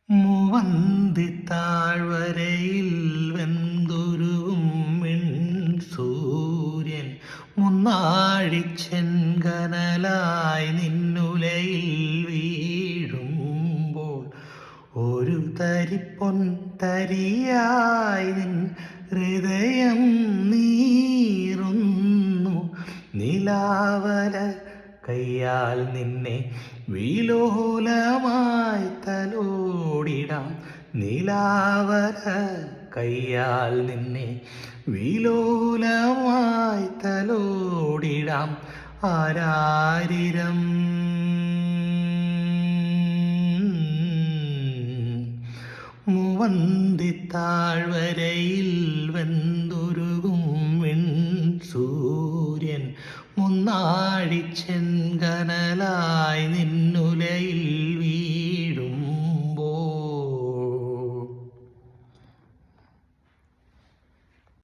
മൂവന്തിത്താഴ്വരയിൽ വെന്തുരുവും സൂര്യൻ മുന്നാഴിച്ചെങ്കനലായി നിന്നുലയിൽ വീഴുമ്പോൾ ഒരു തരിപ്പൊൻ തരിയായി നിൻ ഹൃദയം നീറുന്നു. നിലാവല കയ്യാൽ നിന്നെ വിലോലമായി തലോടിടാം. നിലാവല കയ്യാൽ നിന്നെ വിലോലമായി തലോടിടാം. ആരാരിരം മൂവന്തിത്താഴ്വരയിൽ വെന്തുരുകും സൂര്യൻ മുന്നാഴിച്ചെങ്കനലായി